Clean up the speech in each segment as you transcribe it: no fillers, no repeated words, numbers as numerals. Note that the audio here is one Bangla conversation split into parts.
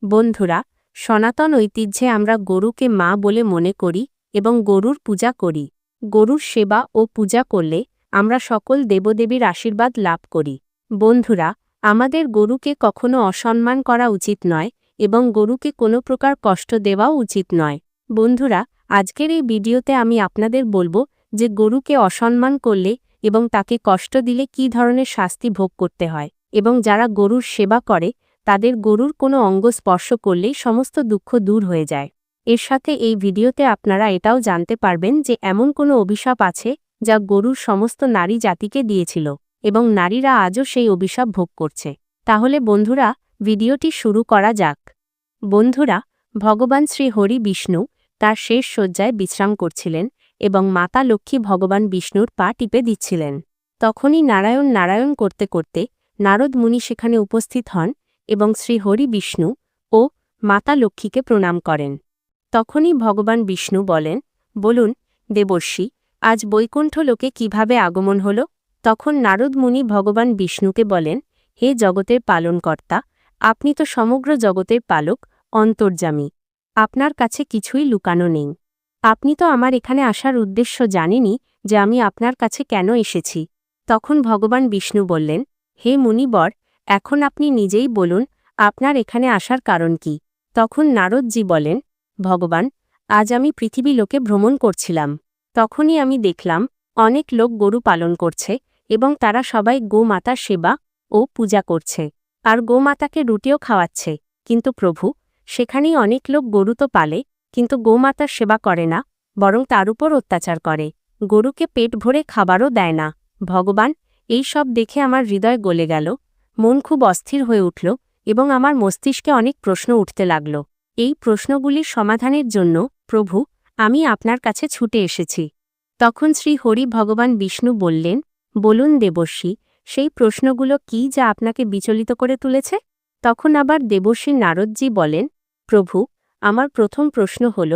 বন্ধুরা, সনাতন ঐতিহ্যে আমরা গরুকে মা বলে মনে করি এবং গরুর পূজা করি। গরুর সেবা ও পূজা করলে আমরা সকল দেবদেবীর আশীর্বাদ লাভ করি। বন্ধুরা, আমাদের গরুকে কখনো অসম্মান করা উচিত নয় এবং গরুকে কোনো প্রকার কষ্ট দেওয়াও উচিত নয়। বন্ধুরা, আজকের এই ভিডিওতে আমি আপনাদের বলবো যে গরুকে অসম্মান করলে এবং তাকে কষ্ট দিলে কী ধরনের শাস্তি ভোগ করতে হয়, এবং যারা গরুর সেবা করে তাদের গরুর কোনো অঙ্গ স্পর্শ করলেই সমস্ত দুঃখ দূর হয়ে যায়। এর সাথে এই ভিডিওতে আপনারা এটাও জানতে পারবেন যে এমন কোনো অভিশাপ আছে যা গরুর সমস্ত নারী জাতিকে দিয়েছিল এবং নারীরা আজও সেই অভিশাপ ভোগ করছে। তাহলে বন্ধুরা, ভিডিওটি শুরু করা যাক। বন্ধুরা, ভগবান শ্রী হরি বিষ্ণু তার শেষ শয্যায় বিশ্রাম করছিলেন এবং মাতা লক্ষ্মী ভগবান বিষ্ণুর পা টিপে দিচ্ছিলেন। তখনই নারায়ণ নারায়ণ করতে করতে নারদ মুনি সেখানে উপস্থিত হন এবং শ্রী হরি বিষ্ণু ও মাতা লক্ষ্মীকে প্রণাম করেন। তখনই ভগবান বিষ্ণু বলেন, বলুন দেবর্ষি, আজ বৈকুণ্ঠ লোকে কিভাবে আগমন হল? তখন নারদ মুনি ভগবান বিষ্ণুকে বলেন, হে জগতের পালনকর্তা, আপনি তো সমগ্র জগতের পালক, অন্তর্যামী। আপনার কাছে কিছুই লুকানো নেই। আপনি তো আমার এখানে আসার উদ্দেশ্য জানেনই যে আমি আপনার কাছে কেন এসেছি। তখন ভগবান বিষ্ণু বললেন, হে মুনিবর, এখন আপনি নিজেই বলুন আপনার এখানে আসার কারণ কি? তখন নারদজি বলেন, ভগবান, আজ আমি পৃথিবী লোকে ভ্রমণ করছিলাম। তখনই আমি দেখলাম অনেক লোক গরু পালন করছে এবং তারা সবাই গোমাতার সেবা ও পূজা করছে আর গোমাতাকে রুটিও খাওয়াচ্ছে। কিন্তু প্রভু, সেখানেই অনেক লোক গরু তো পালে কিন্তু গোমাতার সেবা করে না, বরং তার উপর অত্যাচার করে, গরুকে পেট ভরে খাবারও দেয় না। ভগবান, এই সব দেখে আমার হৃদয় গলে গেল, মন খুব অস্থির হয়ে উঠল এবং আমার মস্তিষ্কে অনেক প্রশ্ন উঠতে লাগল। এই প্রশ্নগুলির সমাধানের জন্য প্রভু, আমি আপনার কাছে ছুটে এসেছি। তখন শ্রী হরি ভগবান বিষ্ণু বললেন, বলুন দেবর্ষি, সেই প্রশ্নগুলো কি যা আপনাকে বিচলিত করে তুলেছে? তখন আবার দেবর্ষি নারদজি বলেন, প্রভু, আমার প্রথম প্রশ্ন হল,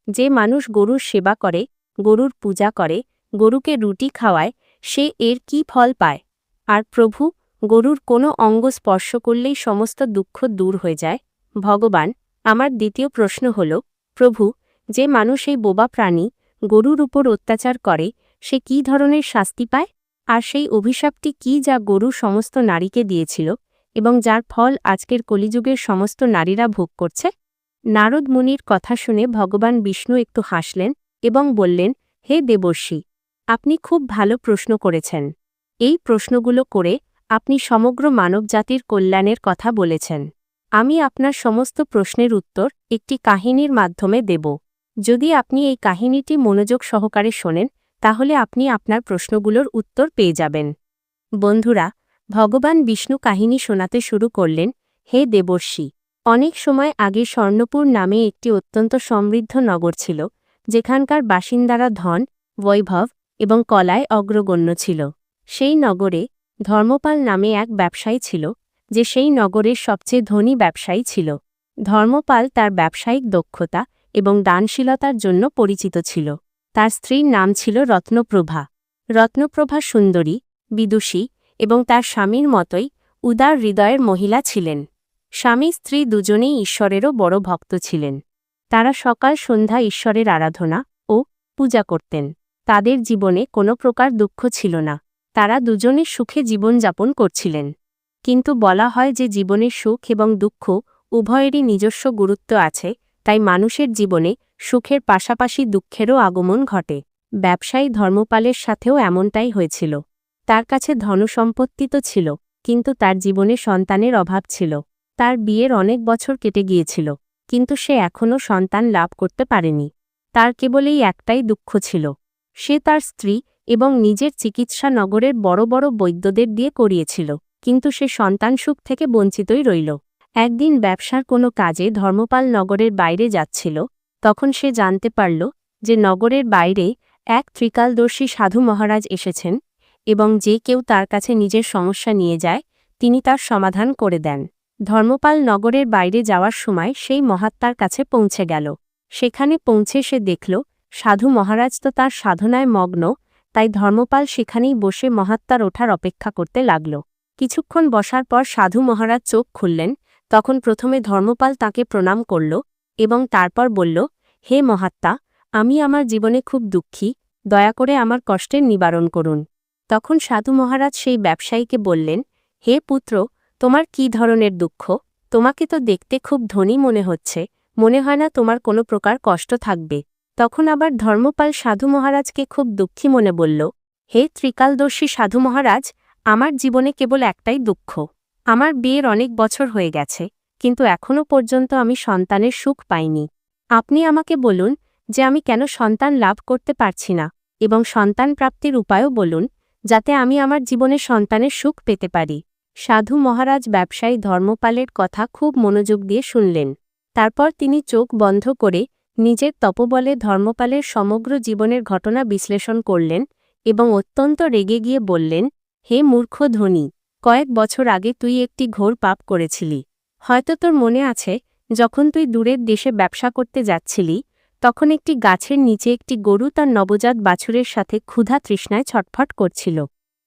যে মানুষ গরুর সেবা করে, গরুর পূজা করে, গরুকে রুটি খাওয়ায়, সে এর কি ফল পায়? আর প্রভু, গরুর কোনো অঙ্গ স্পর্শ করলেই সমস্ত দুঃখ দূর হয়ে যায়। ভগবান, আমার দ্বিতীয় প্রশ্ন হল, প্রভু, যে মানুষ এই বোবা প্রাণী গরুর উপর অত্যাচার করে, সে কি ধরনের শাস্তি পায়? আর সেই অভিশাপটি কি যা গরু সমস্ত নারীকে দিয়েছিল এবং যার ফল আজকের কলিযুগের সমস্ত নারীরা ভোগ করছে? নারদ মুনির কথা শুনে ভগবান বিষ্ণু একটু হাসলেন এবং বললেন, হে দেবর্ষি, আপনি খুব ভালো প্রশ্ন করেছেন। এই প্রশ্নগুলো করে আপনি সমগ্র মানবজাতির কল্যাণের কথা বলেছেন। আমি আপনার সমস্ত প্রশ্নের উত্তর একটি কাহিনীর মাধ্যমে দেব। যদি আপনি এই কাহিনীটি মনোযোগ সহকারে শোনেন, তাহলে আপনি আপনার প্রশ্নগুলোর উত্তর পেয়ে যাবেন। বন্ধুরা, ভগবান বিষ্ণু কাহিনী শোনাতে শুরু করলেন, হে দেবর্ষি, অনেক সময় আগে স্বর্ণপুর নামে একটি অত্যন্ত সমৃদ্ধ নগর ছিল, যেখানকার বাসিন্দারা ধন, বৈভব এবং কলায় অগ্রগণ্য ছিল। সেই নগরে ধর্মপাল নামে এক ব্যবসায়ী ছিল, যে সেই নগরের সবচেয়ে ধনী ব্যবসায়ী ছিল। ধর্মপাল তার ব্যবসায়িক দক্ষতা এবং দানশীলতার জন্য পরিচিত ছিল। তার স্ত্রীর নাম ছিল রত্নপ্রভা। রত্নপ্রভা সুন্দরী, বিদুষী এবং তার স্বামীর মতোই উদার হৃদয়ের মহিলা ছিলেন। স্বামী স্ত্রী দুজনেই ঈশ্বরেরও বড় ভক্ত ছিলেন। তারা সকাল সন্ধ্যা ঈশ্বরের আরাধনা ও পূজা করতেন। তাদের জীবনে কোনো প্রকার দুঃখ ছিল না। তারা দুজনে সুখে জীবনযাপন করছিলেন। কিন্তু বলা হয় যে জীবনের সুখ এবং দুঃখ উভয়েরই নিজস্ব গুরুত্ব আছে, তাই মানুষের জীবনে সুখের পাশাপাশি দুঃখেরও আগমন ঘটে। ব্যবসায়ী ধর্মপালের সাথেও এমনটাই হয়েছিল। তার কাছে ধনসম্পত্তি তো ছিল, কিন্তু তার জীবনে সন্তানের অভাব ছিল। তার বিয়ের অনেক বছর কেটে গিয়েছিল, কিন্তু সে এখনও সন্তান লাভ করতে পারেনি। তার কেবল এই একটাই দুঃখ ছিল, সে তার স্ত্রী এবং নিজের চিকিৎসা নগরের বড় বড় বৈদ্যদের দিয়ে করিয়েছিল, কিন্তু সে সন্তান সুখ থেকে বঞ্চিতই রইল। একদিন ব্যবসার কোনো কাজে ধর্মপাল নগরের বাইরে যাচ্ছিল। তখন সে জানতে পারল যে নগরের বাইরে এক ত্রিকালদর্শী সাধু মহারাজ এসেছেন এবং যে কেউ তার কাছে নিজের সমস্যা নিয়ে যায়, তিনি তার সমাধান করে দেন। ধর্মপাল নগরের বাইরে যাওয়ার সময় সেই মহাত্মার কাছে পৌঁছে গেল। সেখানে পৌঁছে সে দেখল সাধু মহারাজ তো তার সাধনায় মগ্ন, তাই ধর্মপাল সেখানেই বসে মহাত্মার ওঠার অপেক্ষা করতে লাগল। কিছুক্ষণ বসার পর সাধু মহারাজ চোখ খুললেন। তখন প্রথমে ধর্মপাল তাকে প্রণাম করল এবং তারপর বলল, হে মহাত্মা, আমি আমার জীবনে খুব দুঃখী, দয়া করে আমার কষ্টের নিবারণ করুন। তখন সাধু মহারাজ সেই ব্যবসায়ীকে বললেন, হে পুত্র, তোমার কি ধরনের দুঃখ? তোমাকে তো দেখতে খুব ধনী মনে হচ্ছে, মনে হয় না তোমার কোনো প্রকার কষ্ট থাকবে। তখন আবার ধর্মপাল সাধু মহারাজকে খুব দুঃখী মনে বলল, হে ত্রিকালদর্শী সাধু মহারাজ, আমার জীবনে কেবল একটাই দুঃখ। আমার বিয়ের অনেক বছর হয়ে গেছে, কিন্তু এখনও পর্যন্ত আমি সন্তানের সুখ পাইনি। আপনি আমাকে বলুন যে আমি কেন সন্তান লাভ করতে পারছি না, এবং সন্তান প্রাপ্তির উপায়ও বলুন, যাতে আমি আমার জীবনে সন্তানের সুখ পেতে পারি। সাধু মহারাজ ব্যবসায়ী ধর্মপালের কথা খুব মনোযোগ দিয়ে শুনলেন। তারপর তিনি চোখ বন্ধ করে নিজের তপবলে ধর্মপালের সমগ্র জীবনের ঘটনা বিশ্লেষণ করলেন এবং অত্যন্ত রেগে গিয়ে বললেন, হে মূর্খ ধনী, কয়েক বছর আগে তুই একটি ঘোর পাপ করেছিলি। হয়তো তোর মনে আছে, যখন তুই দূরের দেশে ব্যবসা করতে যাচ্ছিলি, তখন একটি গাছের নিচে একটি গরু তার নবজাত বাছুরের সাথে ক্ষুধা তৃষ্ণায় ছটফট করছিল।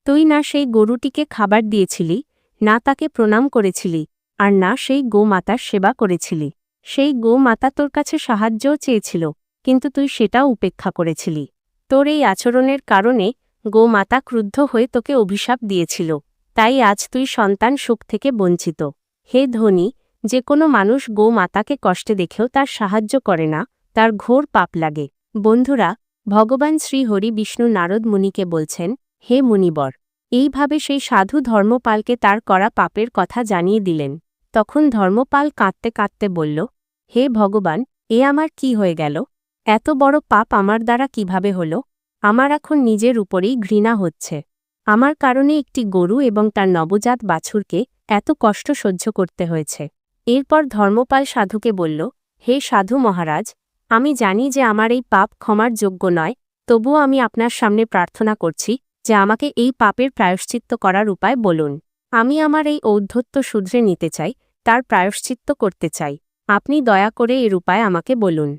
তুই না সেই গরুটিকে খাবার দিয়েছিলি, না তাকে প্রণাম করেছিলি, আর না সেই গোমাতার সেবা করেছিলি। সেই গোমাতা তোর কাছে সাহায্যও চেয়েছিল, কিন্তু তুই সেটাও উপেক্ষা করেছিলি। তোর এই আচরণের কারণে গোমাতা ক্রুদ্ধ হয়ে তোকে অভিশাপ দিয়েছিল, তাই আজ তুই সন্তান সুখ থেকে বঞ্চিত। হে ধনী, যে কোনো মানুষ গোমাতাকে কষ্টে দেখেও তার সাহায্য করে না, তার ঘোর পাপ লাগে। বন্ধুরা, ভগবান শ্রী হরি বিষ্ণু নারদ মুনিকে বলছেন, হে মুনিবর। এইভাবে সেই সাধু ধর্মপালকে তার করা পাপের কথা জানিয়ে দিলেন। তখন ধর্মপাল কাঁদতে কাঁদতে বলল, হে ভগবান, এ আমার কি হয়ে গেল? এত বড় পাপ আমার দ্বারা কিভাবে হল? আমার এখন নিজের উপরেই ঘৃণা হচ্ছে। আমার কারণে একটি গরু এবং তার নবজাত বাছুরকে এত কষ্ট সহ্য করতে হয়েছে। এরপর ধর্মপাল সাধুকে বলল, হে সাধু মহারাজ, আমি জানি যে আমার এই পাপ ক্ষমার যোগ্য নয়, তবুও আমি আপনার সামনে প্রার্থনা করছি যে আমাকে এই পাপের প্রায়শ্চিত্ত করার উপায় বলুন। আমি আমার এই ঔদ্ধত্য শুধরে নিতে চাই, তার প্রায়শ্চিত্ত করতে চাই। আপনি দয়া করে এর উপায় আমাকে বলুন।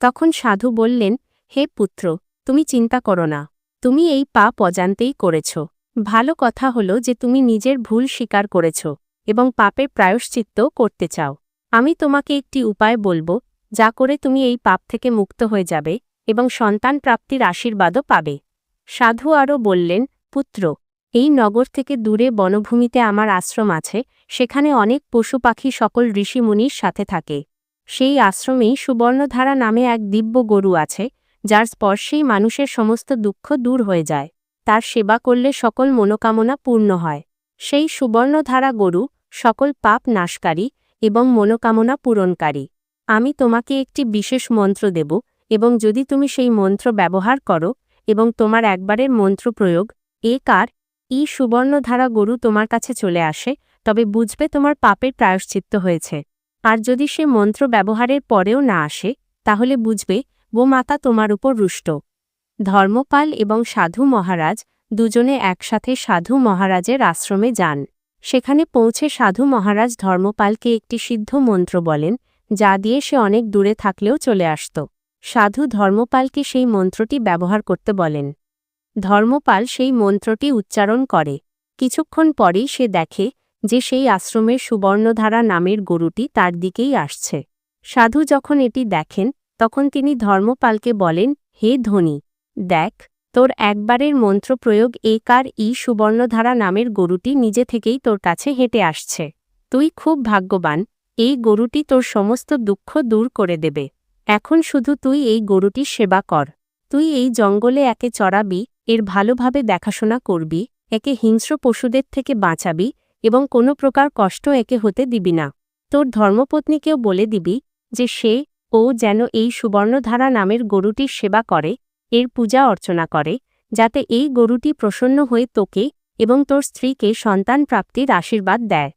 তখন সাধু বললেন, হে পুত্র, তুমি চিন্তা করো না। তুমি এই পাপ অজান্তেই করেছ। ভালো কথা হলো যে তুমি নিজের ভুল স্বীকার করেছ এবং পাপের প্রায়শ্চিত্তও করতে চাও। আমি তোমাকে একটি উপায় বলবো, যা করে তুমি এই পাপ থেকে মুক্ত হয়ে যাবে এবং সন্তান প্রাপ্তির আশীর্বাদও পাবে। সাধু আরও বললেন, পুত্র, এই নগর থেকে দূরে বনভূমিতে আমার আশ্রম আছে, সেখানে অনেক পশু পাখি সকল ঋষিমুনির সাথে থাকে। সেই আশ্রমেই সুবর্ণধারা নামে এক দিব্য গরু আছে, যার স্পর্শেই মানুষের সমস্ত দুঃখ দূর হয়ে যায়। তার সেবা করলে সকল মনোকামনা পূর্ণ হয়। সেই সুবর্ণধারা গরু সকল পাপ নাশকারী এবং মনোকামনা পূরণকারী। আমি তোমাকে একটি বিশেষ মন্ত্র দেব, এবং যদি তুমি সেই মন্ত্র ব্যবহার করো এবং তোমার একবারের মন্ত্র প্রয়োগ একার ই সুবর্ণধারা গরু তোমার কাছে চলে আসে, তবে বুঝবে তোমার পাপের প্রায়শ্চিত্ত হয়েছে। আর যদি সে মন্ত্র ব্যবহারের পরেও না আসে, তাহলে বুঝবে গোমাতা তোমার উপর রুষ্ট। ধর্মপাল এবং সাধু মহারাজ দুজনে একসাথে সাধু মহারাজের আশ্রমে যান। সেখানে পৌঁছে সাধু মহারাজ ধর্মপালকে একটি সিদ্ধ মন্ত্র বলেন, যা দিয়ে সে অনেক দূরে থাকলেও চলে আসত। সাধু ধর্মপালকে সেই মন্ত্রটি ব্যবহার করতে বলেন। ধর্মপাল সেই মন্ত্রটি উচ্চারণ করে। কিছুক্ষণ পরেই সে দেখে যে সেই আশ্রমের সুবর্ণধারা নামের গরুটি তার দিকেই আসছে। সাধু যখন এটি দেখেন, তখন তিনি ধর্মপালকে বলেন, হে ধনী, দেখ, তোর একবারের মন্ত্র প্রয়োগ একার ই সুবর্ণধারা নামের গরুটি নিজে থেকেই তোর কাছে হেঁটে আসছে। তুই খুব ভাগ্যবান, এই গরুটি তোর সমস্ত দুঃখ দূর করে দেবে। এখন শুধু তুই এই গরুটির সেবা কর। তুই এই জঙ্গলে একে চড়াবি, এর ভালোভাবে দেখাশোনা করবি, একে হিংস্র পশুদের থেকে বাঁচাবি এবং কোনো প্রকার কষ্ট একে হতে দিবি না। তোর ধর্মপত্নীকেও বলে দিবি যে সে ও যেন এই সুবর্ণধারা নামের গরুটির সেবা করে, এর পূজা অর্চনা করে, যাতে এই গরুটি প্রসন্ন হয়ে তোকে এবং তোর স্ত্রীকে সন্তান প্রাপ্তির আশীর্বাদ দেয়।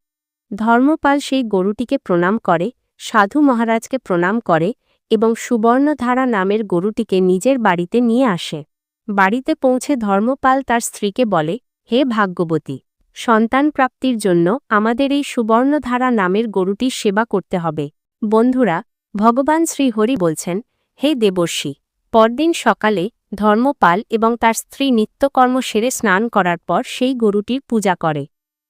ধর্মপাল সেই গরুটিকে প্রণাম করে, সাধু মহারাজকে প্রণাম করে এবং সুবর্ণধারা নামের গরুটিকে নিজের বাড়িতে নিয়ে আসে। বাড়িতে পৌঁছে ধর্মপাল তার স্ত্রীকে বলে, হে ভাগ্যবতী, সন্তান প্রাপ্তির জন্য আমাদের এই সুবর্ণধারা নামের গরুটির সেবা করতে হবে। বন্ধুরা, ভগবান শ্রী হরি বলছেন, হে দেবর্ষি। পরদিন সকালে ধর্মপাল এবং তার স্ত্রী নিত্যকর্ম সেরে স্নান করার পর সেই গরুটির পূজা করে।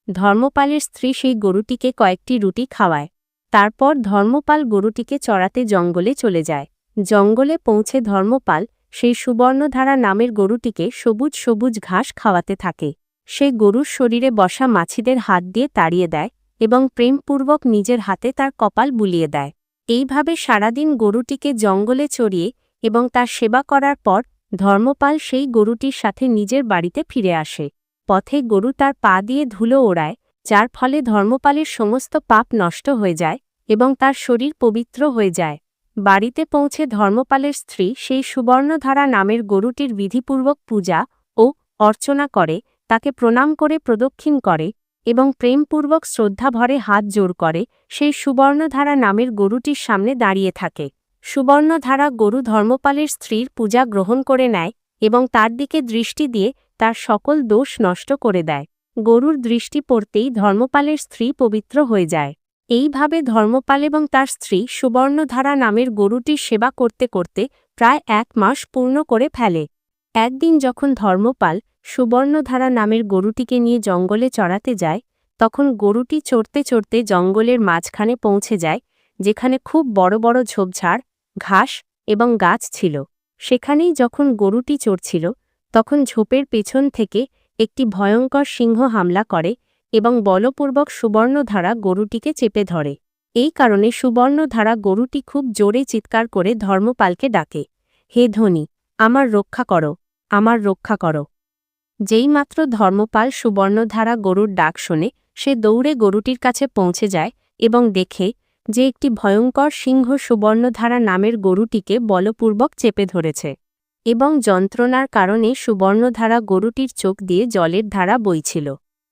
ধর্মপালের স্ত্রী সেই গরুটিকে কয়েকটি রুটি খাওয়ায়। তারপর ধর্মপাল গরুটিকে চড়াতে জঙ্গলে চলে যায়। জঙ্গলে পৌঁছে ধর্মপাল সেই সুবর্ণধারা নামের গরুটিকে সবুজ সবুজ ঘাস খাওয়াতে থাকে। সে গরুর শরীরে বসা মাছিদের হাত দিয়ে তাড়িয়ে দেয় এবং প্রেমপূর্বক নিজের হাতে তার কপাল বুলিয়ে দেয়। এইভাবে সারাদিন গরুটিকে জঙ্গলে চড়িয়ে এবং তার সেবা করার পর ধর্মপাল সেই গরুটির সাথে নিজের বাড়িতে ফিরে আসে। পথে গরু তার পা দিয়ে ধুলো ওড়ায়, যার ফলে ধর্মপালের সমস্ত পাপ নষ্ট হয়ে যায় এবং তার শরীর পবিত্র হয়ে যায়। বাড়িতে পৌঁছে ধর্মপালের স্ত্রী সেই সুবর্ণধারা নামের গরুটির বিধিপূর্বক পূজা ও অর্চনা করে, তাকে প্রণাম করে প্রদক্ষিণ করে এবং প্রেমপূর্বক শ্রদ্ধাভরে হাত জোর করে সেই সুবর্ণধারা নামের গরুটির সামনে দাঁড়িয়ে থাকে। সুবর্ণধারা গরু ধর্মপালের স্ত্রীর পূজা গ্রহণ করে নেয় এবং তার দিকে দৃষ্টি দিয়ে তার সকল দোষ নষ্ট করে দেয়। গরুর দৃষ্টি পড়তেই ধর্মপালের স্ত্রী পবিত্র হয়ে যায়। এইভাবে ধর্মপাল এবং তার স্ত্রী সুবর্ণধারা নামের গরুটির সেবা করতে করতে প্রায় 1 মাস পূর্ণ করে ফেলে। একদিন যখন ধর্মপাল সুবর্ণধারা নামের গরুটিকে নিয়ে জঙ্গলে চড়াতে যায়, তখন গরুটি চড়তে চড়তে জঙ্গলের মাঝখানে পৌঁছে যায়, যেখানে খুব বড় বড় ঝোপঝাড়, ঘাস এবং গাছ ছিল। সেখানেই যখন গরুটি চড়ছিল, তখন ঝোপের পেছন থেকে একটি ভয়ঙ্কর সিংহ হামলা করে এবং বলপূর্বক সুবর্ণধারা গরুটিকে চেপে ধরে। এই কারণে সুবর্ণধারা গরুটি খুব জোরে চিৎকার করে ধর্মপালকে ডাকে, হে ধনী, আমার রক্ষা করো, আমার রক্ষা করো। যেইমাত্র ধর্মপাল সুবর্ণধারা গরুর ডাক শোনে, সে দৌড়ে গরুটির কাছে পৌঁছে যায় এবং দেখে যে একটি ভয়ঙ্কর সিংহ সুবর্ণধারা নামের গরুটিকে বলপূর্বক চেপে ধরেছে এবং যন্ত্রণার কারণে সুবর্ণধারা গরুটির চোখ দিয়ে জলের ধারা বইছিল।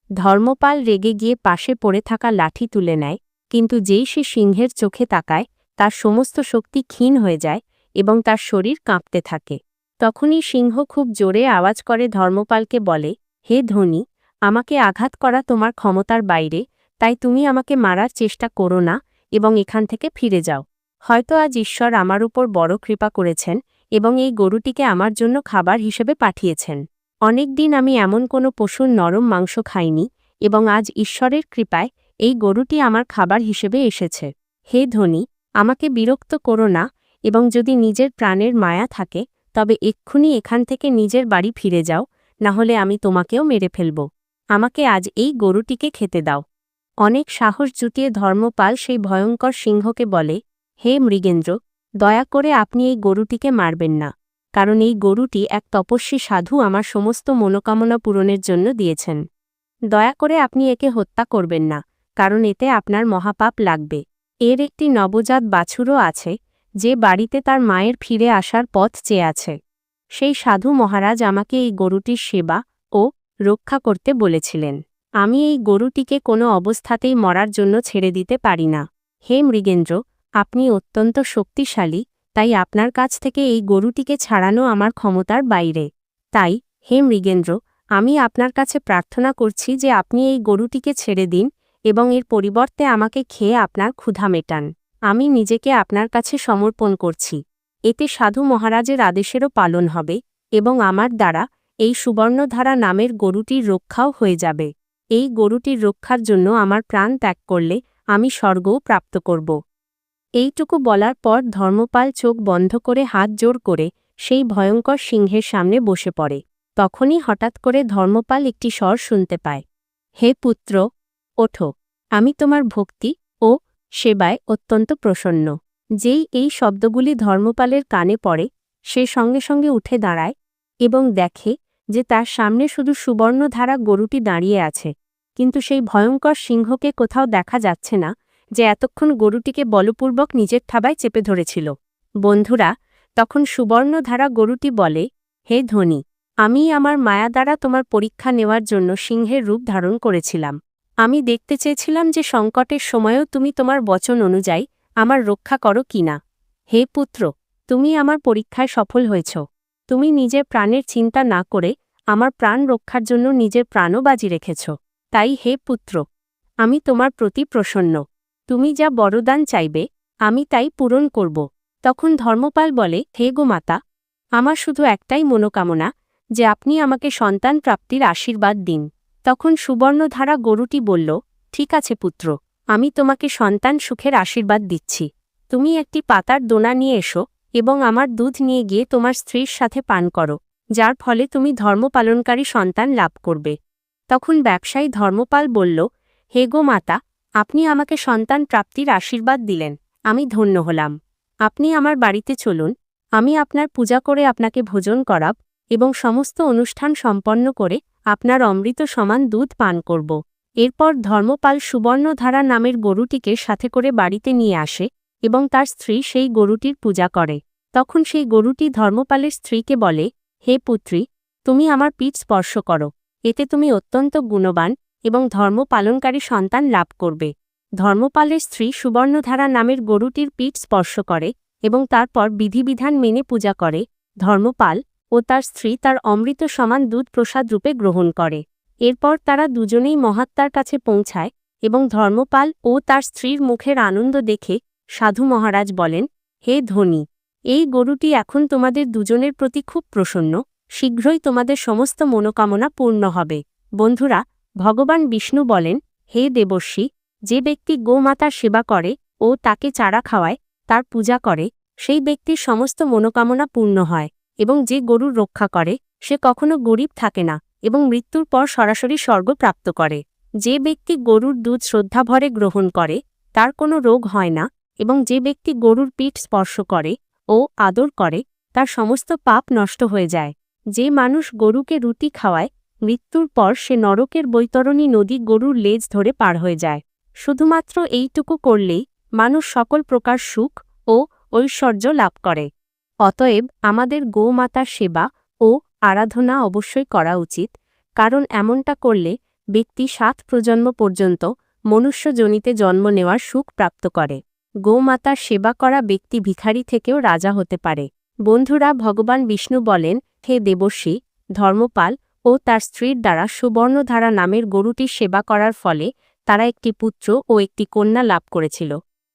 ধর্মপাল রেগে গিয়ে পাশে পড়ে থাকা লাঠি তুলে নেয়, কিন্তু যেই সে সিংহের চোখে তাকায়, তার সমস্ত শক্তি ক্ষীণ হয়ে যায় এবং তার শরীর কাঁপতে থাকে। তখনই সিংহ খুব জোরে আওয়াজ করে ধর্মপালকে বলে, হে ধনী, আমাকে আঘাত করা তোমার ক্ষমতার বাইরে, তাই তুমি আমাকে মারার চেষ্টা করো না এবং এখান থেকে ফিরে যাও। হয়তো আজ ঈশ্বর আমার উপর বড় কৃপা করেছেন এবং এই গরুটিকে আমার জন্য খাবার হিসেবে পাঠিয়েছেন। অনেক দিন আমি এমন কোনো পশুর নরম মাংস খাইনি এবং আজ ঈশ্বরের কৃপায় এই গরুটি আমার খাবার হিসেবে এসেছে। হে ধনী, আমাকে বিরক্ত করো না এবং যদি নিজের প্রাণের মায়া থাকে তবে এক্ষুনি এখান থেকে নিজের বাড়ি ফিরে যাও, না হলে আমি তোমাকেও মেরে ফেলব। আমাকে আজ এই গরুটিকে খেতে দাও। অনেক সাহস জুটিয়ে ধর্মপাল সেই ভয়ঙ্কর সিংহকে বলে, হে মৃগেন্দ্র, দয়া করে আপনি এই গরুটিকে মারবেন না, কারণ এই গরুটি এক তপস্বী সাধু আমার সমস্ত মনোকামনা পূরণের জন্য দিয়েছেন। দয়া করে আপনি একে হত্যা করবেন না, কারণ এতে আপনার মহাপাপ লাগবে। এর একটি নবজাত বাছুরও আছে, যে বাড়িতে তার মায়ের ফিরে আসার পথ চেয়ে আছে। সেই সাধু মহারাজ আমাকে এই গরুটির সেবা ও রক্ষা করতে বলেছিলেন। আমি এই গরুটিকে কোনো অবস্থাতেই মরার জন্য ছেড়ে দিতে পারি না। হে মৃগেন্দ্র, আপনি অত্যন্ত শক্তিশালী, তাই আপনার কাছ থেকে এই গরুটিকে ছাড়ানো আমার ক্ষমতার বাইরে। তাই, হে মৃগেন্দ্র, আমি আপনার কাছে প্রার্থনা করছি যে আপনি এই গরুটিকে ছেড়ে দিন এবং এর পরিবর্তে আমাকে খেয়ে আপনার ক্ষুধা মেটান। আমি নিজেকে আপনার কাছে সমর্পণ করছি। এতে সাধু মহারাজের আদেশেরও পালন হবে এবং আমার দ্বারা এই সুবর্ণধারা নামের গরুটির রক্ষাও হয়ে যাবে। এই গরুটির রক্ষার জন্য আমার প্রাণ ত্যাগ করলে আমি স্বর্গও প্রাপ্ত করব। এইটুকু বলার পর ধর্মপাল চোখ বন্ধ করে হাত জোড় করে সেই ভয়ঙ্কর সিংহের সামনে বসে পড়ে। তখনই হঠাৎ করে ধর্মপাল একটি স্বর শুনতে পায়, হে পুত্র, ওঠো, আমি তোমার ভক্তি ও সেবায় অত্যন্ত প্রসন্ন। যেই এই শব্দগুলি ধর্মপালের কানে পড়ে, সে সঙ্গে সঙ্গে উঠে দাঁড়ায় এবং দেখে যে তার সামনে শুধু সুবর্ণধারা গরুটি দাঁড়িয়ে আছে, কিন্তু সেই ভয়ঙ্কর সিংহকে কোথাও দেখা যাচ্ছে না, যে এতক্ষণ গরুটিকে বলপূর্বক নিজের থাবায় চেপে ধরেছিল। বন্ধুরা, তখন সুবর্ণধারা গরুটি বলে, হে ধনী, আমি আমার মায়া দ্বারা তোমার পরীক্ষা নেওয়ার জন্য সিংহের রূপ ধারণ করেছিলাম। আমি দেখতে চেয়েছিলাম যে সংকটের সময়েও তুমি তোমার বচন অনুযায়ী আমার রক্ষা করো কিনা। হে পুত্র, তুমি আমার পরীক্ষায় সফল হয়েছ। তুমি নিজের প্রাণের চিন্তা না করে আমার প্রাণ রক্ষার জন্য নিজের প্রাণও বাজি রেখেছ। তাই হে পুত্র, আমি তোমার প্রতি প্রসন্ন। তুমি যা বরদান চাইবে, আমি তাই পূরণ করব। তখন ধর্মপাল বলে, হে গো মাতা, আমার শুধু একটাই মনোকামনা, যে আপনি আমাকে সন্তান প্রাপ্তির আশীর্বাদ দিন। তখন সুবর্ণধারা গরুটি বলল, ঠিক আছে পুত্র, আমি তোমাকে সন্তান সুখের আশীর্বাদ দিচ্ছি। তুমি একটি পাতার দোনা নিয়ে এসো এবং আমার দুধ নিয়ে গিয়ে তোমার স্ত্রীর সাথে পান করো, যার ফলে তুমি ধর্মপালনকারী সন্তান লাভ করবে। তখন ব্যবসায়ী ধর্মপাল বলল, হে গো মাতা, আপনি আমাকে সন্তান প্রাপ্তির আশীর্বাদ দিলেন, আমি ধন্য হলাম। আপনি আমার বাড়িতে চলুন, আমি আপনার পূজা করে আপনাকে ভোজন করাব এবং সমস্ত অনুষ্ঠান সম্পন্ন করে আপনার অমৃত সমান দুধ পান করব। এরপর ধর্মপাল সুবর্ণধারা নামের গরুটিকে সাথে করে বাড়িতে নিয়ে আসে এবং তার স্ত্রী সেই গরুটির পূজা করে। তখন সেই গরুটি ধর্মপালের স্ত্রীকে বলে, হে পুত্রী, তুমি আমার পিঠ স্পর্শ করো, এতে তুমি অত্যন্ত গুণবান এবং ধর্মপালনকারী সন্তান লাভ করবে। ধর্মপালের স্ত্রী সুবর্ণধারা নামের গরুটির পিঠ স্পর্শ করে এবং তারপর বিধিবিধান মেনে পূজা করে। ধর্মপাল ও তার স্ত্রী তার অমৃত সমান দুধ প্রসাদ রূপে গ্রহণ করে। এরপর তারা দুজনেই মহাত্মার কাছে পৌঁছায় এবং ধর্মপাল ও তার স্ত্রীর মুখের আনন্দ দেখে সাধু মহারাজ বলেন, হে ধনী, এই গরুটি এখন তোমাদের দুজনের প্রতি খুব প্রসন্ন, শীঘ্রই তোমাদের সমস্ত মনোকামনা পূর্ণ হবে। বন্ধুরা, ভগবান বিষ্ণু বলেন, হে দেবর্ষি, যে ব্যক্তি গোমাতার সেবা করে ও তাকে চারা খাওয়ায়, তার পূজা করে, সেই ব্যক্তির সমস্ত মনোকামনা পূর্ণ হয় এবং যে গরুর রক্ষা করে সে কখনো গরিব থাকে না এবং মৃত্যুর পর সরাসরি স্বর্গ প্রাপ্ত করে। যে ব্যক্তি গরুর দুধ শ্রদ্ধাভরে গ্রহণ করে তার কোনো রোগ হয় না এবং যে ব্যক্তি গরুর পিঠ স্পর্শ করে ও আদর করে তার সমস্ত পাপ নষ্ট হয়ে যায়। যে মানুষ গরুকে রুটি খাওয়ায়, মৃত্যুর পর সে নরকের বৈতরণী নদী গরুর লেজ ধরে পার হয়ে যায়। শুধুমাত্র এইটুকু করলেই মানুষ সকল প্রকার সুখ ও ঐশ্বর্য লাভ করে। অতএব আমাদের গোমাতার সেবা ও আরাধনা অবশ্যই করা উচিত, কারণ এমনটা করলে ব্যক্তি 7 প্রজন্ম পর্যন্ত মনুষ্যজনিতে জন্ম নেওয়ার সুখ প্রাপ্ত করে। গোমাতার সেবা করা ব্যক্তি ভিখারি থেকেও রাজা হতে পারে। বন্ধুরা, ভগবান বিষ্ণু বলেন, হে দেবর্ষি, ধর্মপাল ও তার স্ত্রীর দ্বারা সুবর্ণধারা নামের গরুটির সেবা করার ফলে তারা একটি পুত্র ও একটি কন্যা লাভ করেছিল।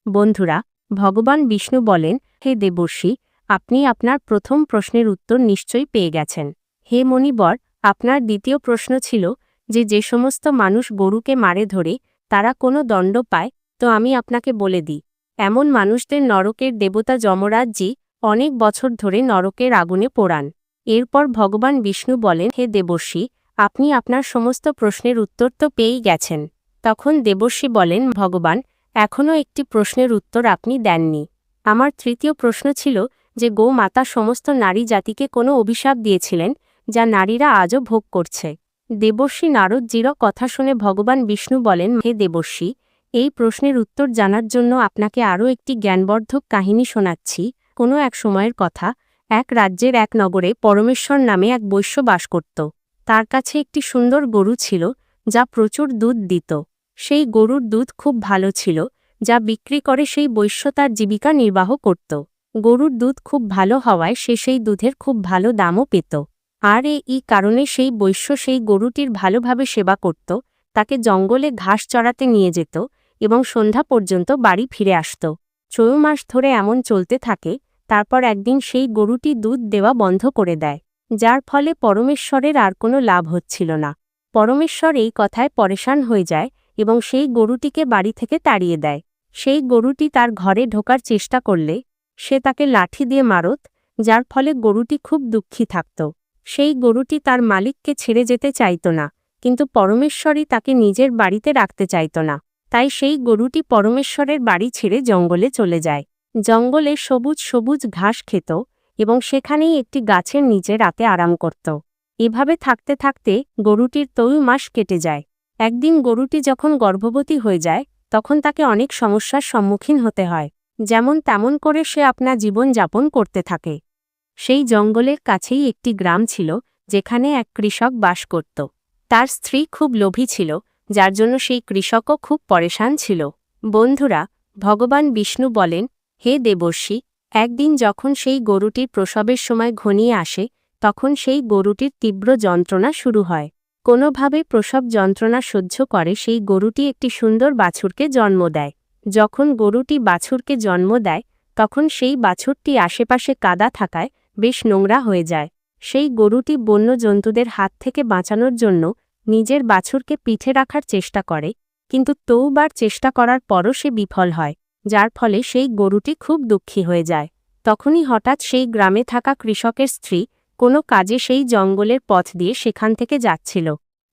বন্ধুরা, ভগবান বিষ্ণু বলেন, হে দেবর্ষি, আপনি আপনার প্রথম প্রশ্নের উত্তর নিশ্চয়ই পেয়ে গেছেন। হে মণিবর, আপনার দ্বিতীয় প্রশ্ন ছিল যে সমস্ত মানুষ গরুকে মারে ধরে তারা কোনো দণ্ড পায়, তো আমি আপনাকে বলে দিই, এমন মানুষদের নরকের দেবতা যমরাজজি অনেক বছর ধরে নরকের আগুনে পোড়ান। এরপর ভগবান বিষ্ণু বলেন, হে দেবর্ষি, আপনি আপনার সমস্ত প্রশ্নের উত্তর তো পেয়েই গেছেন। তখন দেবর্ষি বলেন, ভগবান, এখনও একটি প্রশ্নের উত্তর আপনি দেননি। আমার তৃতীয় প্রশ্ন ছিল যে গোমাতা সমস্ত নারী জাতিকে কোনো অভিশাপ দিয়েছিলেন যা নারীরা আজও ভোগ করছে। দেবর্ষি নারদজির কথা শুনে ভগবান বিষ্ণু বলেন, হে দেবর্ষি, এই প্রশ্নের উত্তর জানার জন্য আপনাকে আরও একটি জ্ঞানবর্ধক কাহিনী শোনাচ্ছি। কোনো এক সময়ের কথা, এক রাজ্যের এক নগরে পরমেশ্বর নামে এক বৈশ্য বাস করত। তার কাছে একটি সুন্দর গরু ছিল যা প্রচুর দুধ দিত। সেই গরুর দুধ খুব ভালো ছিল, যা বিক্রি করে সেই বৈশ্য তার জীবিকা নির্বাহ করত। গরুর দুধ খুব ভালো হওয়ায় সে সেই দুধের খুব ভালো দামও পেত। আর এই কারণে সেই বৈশ্য সেই গরুটির ভালোভাবে সেবা করত, তাকে জঙ্গলে ঘাস চড়াতে নিয়ে যেত এবং সন্ধ্যা পর্যন্ত বাড়ি ফিরে আসত। 6 মাস ধরে এমন চলতে থাকে। তারপর একদিন সেই গরুটি দুধ দেওয়া বন্ধ করে দেয়, যার ফলে পরমেশ্বরের আর কোনো লাভ হচ্ছিল না। পরমেশ্বর এই কথায় পরেশান হয়ে যায় এবং সেই গরুটিকে বাড়ি থেকে তাড়িয়ে দেয়। সেই গরুটি তার ঘরে ঢোকার চেষ্টা করলে সে তাকে লাঠি দিয়ে মারত, যার ফলে গরুটি খুব দুঃখী থাকত। সেই গরুটি তার মালিককে ছেড়ে যেতে চাইত না, কিন্তু পরমেশ্বরই তাকে নিজের বাড়িতে রাখতে চাইত না। তাই সেই গরুটি পরমেশ্বরের বাড়ি ছেড়ে জঙ্গলে চলে যায়। জঙ্গলে সবুজ সবুজ ঘাস খেত এবং সেখানেই একটি গাছের নিচে রাতে আরাম করত। এভাবে থাকতে থাকতে গরুটির 3 মাস কেটে যায়। একদিন গরুটি যখন গর্ভবতী হয়ে যায়, তখন তাকে অনেক সমস্যার সম্মুখীন হতে হয়। যেমন তেমন করে সে আপনার জীবন যাপন করতে থাকে। সেই জঙ্গলের কাছেই একটি গ্রাম ছিল, যেখানে এক কৃষক বাস করত। তার স্ত্রী খুব লোভী ছিল, যার জন্য সেই কৃষকও খুব পরেশান ছিল। বন্ধুরা, ভগবান বিষ্ণু বলেন, হে দেবর্ষি, একদিন যখন সেই গরুটির প্রসবের সময় ঘনিয়ে আসে, তখন সেই গরুটির তীব্র যন্ত্রণা শুরু হয়। কোনোভাবে প্রসব যন্ত্রণা সহ্য করে সেই গরুটি একটি সুন্দর বাছুরকে জন্ম দেয়। যখন গরুটি বাছুরকে জন্ম দেয়, তখন সেই বাছুরটি আশেপাশে কাদা থাকায় বেশ নোংরা হয়ে যায়। সেই গরুটি বন্য জন্তুদের হাত থেকে বাঁচানোর জন্য নিজের বাছুরকে পিঠে রাখার চেষ্টা করে, কিন্তু তৌবার চেষ্টা করার পরও সে বিফল হয়, যার ফলে সেই গরুটি খুব দুঃখী হয়ে যায়। তখনই হঠাৎ সেই গ্রামে থাকা কৃষকের স্ত্রী কোনো কাজে সেই জঙ্গলের পথ দিয়ে সেখান থেকে যাচ্ছিল।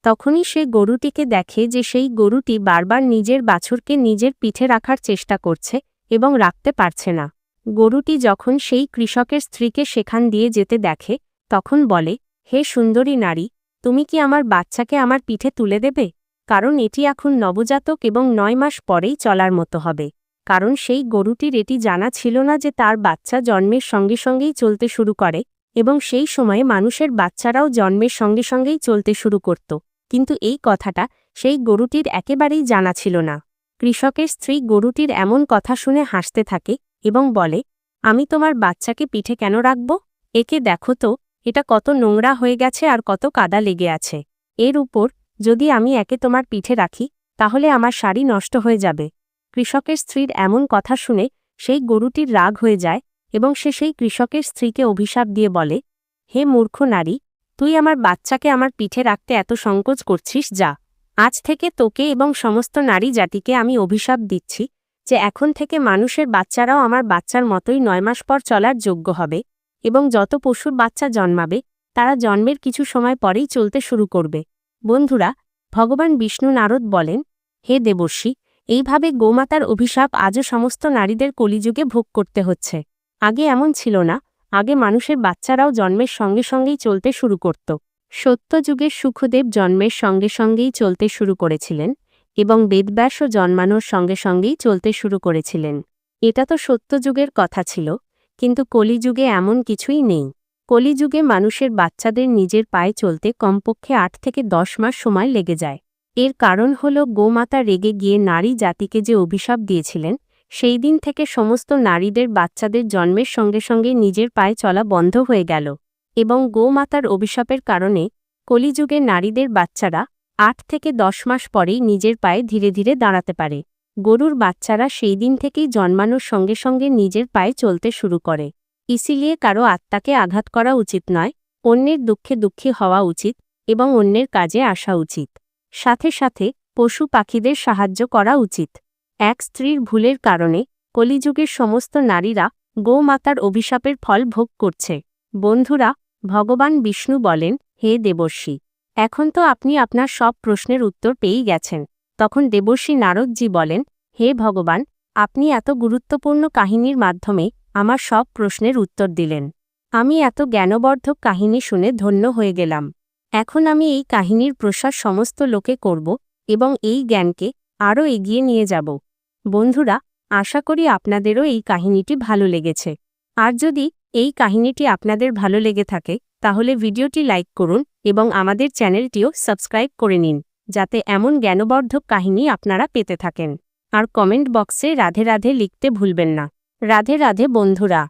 তখনই সে গরুটিকে দেখে যে সেই গরুটি বারবার নিজের বাছুরকে নিজের পিঠে রাখার চেষ্টা করছে এবং রাখতে পারছে না। গরুটি যখন সেই কৃষকের স্ত্রীকে সেখান দিয়ে যেতে দেখে, তখন বলে, হে সুন্দরী নারী, তুমি কি আমার বাচ্চাকে আমার পিঠে তুলে দেবে? কারণ এটি এখন নবজাতক এবং 9 মাস পরেই চলার মতো হবে। কারণ সেই গরুটির এটি জানা ছিল না যে তার বাচ্চা জন্মের সঙ্গে সঙ্গেই চলতে শুরু করে, এবং সেই সময়ে মানুষের বাচ্চারাও জন্মের সঙ্গে সঙ্গেই চলতে শুরু করত। কিন্তু এই কথাটা সেই গরুটির একেবারেই জানা ছিল না। কৃষকের স্ত্রী গরুটির এমন কথা শুনে হাসতে থাকে এবং বলে, আমি তোমার বাচ্চাকে পিঠে কেন রাখব? একে দেখো তো, এটা কত নোংরা হয়ে গেছে আর কত কাদা লেগে আছে। এর উপর যদি আমি একে তোমার পিঠে রাখি, তাহলে আমার শাড়ি নষ্ট হয়ে যাবে। কৃষকের স্ত্রীর এমন কথা শুনে সেই গরুটির রাগ হয়ে যায় এবং সে সেই কৃষকের স্ত্রীকে অভিশাপ দিয়ে বলে, হে মূর্খ নারী, তুই আমার বাচ্চাকে আমার পিঠে রাখতে এত সংকোচ করছিস, যা। আজ থেকে তোকে এবং সমস্ত নারী জাতিকে আমি অভিশাপ দিচ্ছি যে এখন থেকে মানুষের বাচ্চারাও আমার বাচ্চার মতোই 9 মাস পর চলার যোগ্য হবে, এবং যত পশুর বাচ্চা জন্মাবে তারা জন্মের কিছু সময় পরেই চলতে শুরু করবে। বন্ধুরা, ভগবান বিষ্ণু নারদ বলেন, হে দেবর্ষি, এইভাবে গোমাতার অভিশাপ আজও সমস্ত নারীদের কলিযুগে ভোগ করতে হচ্ছে। আগে এমন ছিল না, আগে মানুষের বাচ্চারাও জন্মের সঙ্গে সঙ্গেই চলতে শুরু করত। সত্যযুগের সুখদেব জন্মের সঙ্গে সঙ্গেই চলতে শুরু করেছিলেন এবং বেদব্যাসও জন্মানোর সঙ্গে সঙ্গেই চলতে শুরু করেছিলেন। এটা তো সত্যযুগের কথা ছিল, কিন্তু কলিযুগে এমন কিছুই নেই। কলিযুগে মানুষের বাচ্চাদের নিজের পায়ে চলতে কমপক্ষে 8 থেকে 10 মাস সময় লেগে যায়। এর কারণ হল গোমাতা রেগে গিয়ে নারী জাতিকে যে অভিশাপ দিয়েছিলেন, সেই দিন থেকে সমস্ত নারীদের বাচ্চাদের জন্মের সঙ্গে সঙ্গে নিজের পায়ে চলা বন্ধ হয়ে গেল, এবং গোমাতার অভিশাপের কারণে কলিযুগের নারীদের বাচ্চারা 8 থেকে 10 মাস পরেই নিজের পায়ে ধীরে ধীরে দাঁড়াতে পারে। গরুর বাচ্চারা সেই দিন থেকেই জন্মানোর সঙ্গে সঙ্গে নিজের পায়ে চলতে শুরু করে। ইসিলিয়ে কারো আত্মাকে আঘাত করা উচিত নয়, অন্যের দুঃখে দুঃখী হওয়া উচিত এবং অন্যের কাজে আসা উচিত। সাথে সাথে পশু পাখিদের সাহায্য করা উচিত। এক স্ত্রীর ভুলের কারণে কলিযুগের সমস্ত নারীরা গোমাতার অভিশাপের ফল ভোগ করছে। বন্ধুরা, ভগবান বিষ্ণু বলেন, হে দেবর্ষি, এখন তো আপনি আপনার সব প্রশ্নের উত্তর পেয়েই গেছেন। তখন দেবর্ষি নারদজি বলেন, হে ভগবান, আপনি এত গুরুত্বপূর্ণ কাহিনীর মাধ্যমে আমার সব প্রশ্নের উত্তর দিলেন। আমি এত জ্ঞানবর্ধক কাহিনী শুনে ধন্য হয়ে গেলাম। এখন আমি এই কাহিনীর প্রসার সমস্ত লোকে করব এবং এই জ্ঞানকে আরও এগিয়ে নিয়ে যাব। বন্ধুরা, আশা করি আপনাদেরও এই কাহিনীটি ভালো লেগেছে। আর যদি এই কাহিনীটি আপনাদের ভালো লেগে থাকে, তাহলে ভিডিওটি লাইক করুন এবং আমাদের চ্যানেলটিও সাবস্ক্রাইব করে নিন, যাতে এমন জ্ঞানবর্ধক কাহিনী আপনারা পেতে থাকেন। আর কমেন্ট বক্সে রাধে রাধে লিখতে ভুলবেন না। রাধে রাধে বন্ধুরা।